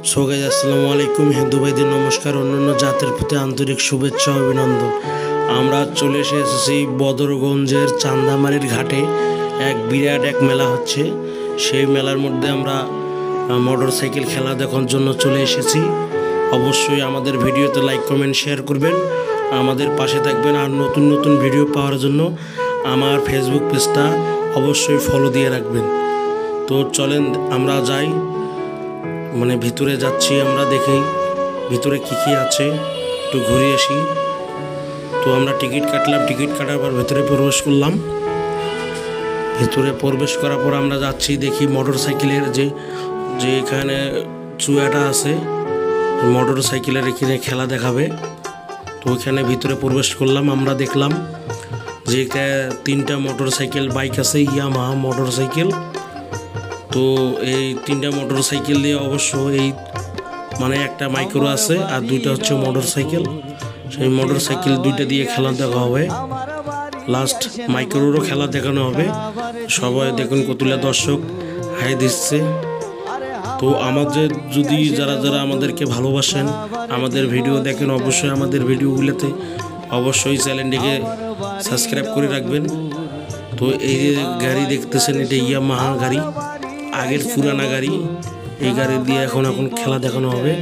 So guys আসসালামু আলাইকুম, হিন্দু ভাইদের নমস্কার, অন্যান্য জাতের প্রতি আন্তরিক শুভেচ্ছা ও অভিনন্দন। আমরা চলে এসেছি বদরগঞ্জের চান্দামারির ঘাটে। এক বিরাট এক মেলা হচ্ছে। সেই মেলার মধ্যে আমরা মোটর সাইকেল খেলা দেখার জন্য চলে এসেছি। অবশ্যই আমাদের ভিডিওতে লাইক কমেন্ট শেয়ার করবেন, আমাদের পাশে থাকবেন। আর নতুন নতুন ভিডিও পাওয়ার জন্য আমার ফেসবুক পেজটা অবশ্যই ফলো দিয়ে রাখবেন। তো চলেন আমরা যাই, মানে ভিতরে যাচ্ছি, আমরা দেখি ভিতরে কি কি আছে, একটু ঘুরে আসি। তো আমরা টিকিট কাটলাম, টিকিট কাটার পর ভেতরে প্রবেশ করলাম। ভেতরে প্রবেশ করার পর আমরা যাচ্ছি, দেখি মোটর সাইকেলের যে এখানে চুয়াটা আছে, মোটর সাইকেলের এখানে খেলা দেখাবে। তো ওইখানে ভিতরে প্রবেশ করলাম, আমরা দেখলাম যে তিনটা মোটর সাইকেল বাইক আছে, ইয়ামাহা মোটর সাইকেল। তো এই তিনটা মোটর সাইকেল দিয়ে অবশ্য এই মানে একটা মাইক্রো আছে আর দুইটা হচ্ছে মোটর সাইকেল। সেই মোটর সাইকেল দুইটা দিয়ে খেলা দেখা হবে, লাস্ট মাইক্রোরও খেলা দেখানো হবে। সবাই দেখুন কতগুলো দর্শক হাই দিচ্ছে। তো আমাদের যদি যারা যারা আমাদেরকে ভালোবাসেন, আমাদের ভিডিও দেখেন, অবশ্যই আমাদের ভিডিওগুলোতে অবশ্যই চ্যানেলটিকে সাবস্ক্রাইব করে রাখবেন। তো এই যে গাড়ি দেখতেছেন, এটা ইয়ামাহা গাড়ি, আগের পুরানা গাড়ি। এই গাড়ি দিয়ে এখন খেলা দেখানো হবে।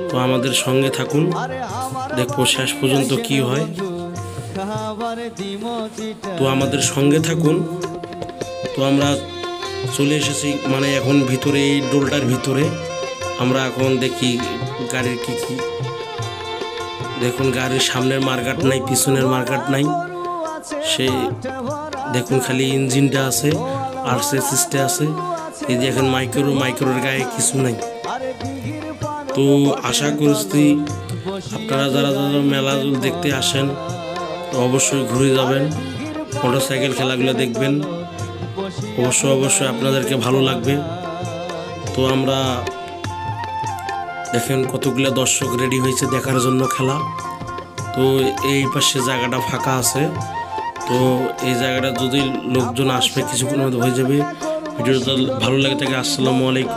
তো আমাদের সঙ্গে থাকুন, দেখবো শেষ পর্যন্ত কি হয়। তো আমাদের সঙ্গে থাকুন। তো আমরা চলে এসেছি, মানে এখন ভিতরে এই ডোলটার ভিতরে আমরা এখন দেখি গাড়ির কি কি। দেখুন গাড়ির সামনের মার্কাট নাই, পিছনের মার্কাট নাই। সেই দেখুন খালি ইঞ্জিনটা আছে আর সিস্টে আছে। এই যে এখন মাইক্রোর গায়ে কিছু নাই। তো আশা করছি আপনারা যারা যারা মেলা দেখতে আসেন তো অবশ্যই ঘুরে যাবেন, মোটর সাইকেল খেলাগুলো দেখবেন। অবশ্যই আপনাদেরকে ভালো লাগবে। তো আমরা দেখেন কতগুলো দর্শক রেডি হয়েছে দেখার জন্য খেলা। তো এই পাশে জায়গাটা ফাঁকা আছে। তো এই জায়গাটা যদি লোকজন আসবে কিছুক্ষণের মধ্যে হয়ে যাবে। ভিডিওটা ভালো লাগে থাকে। আসসালামু আলাইকুম।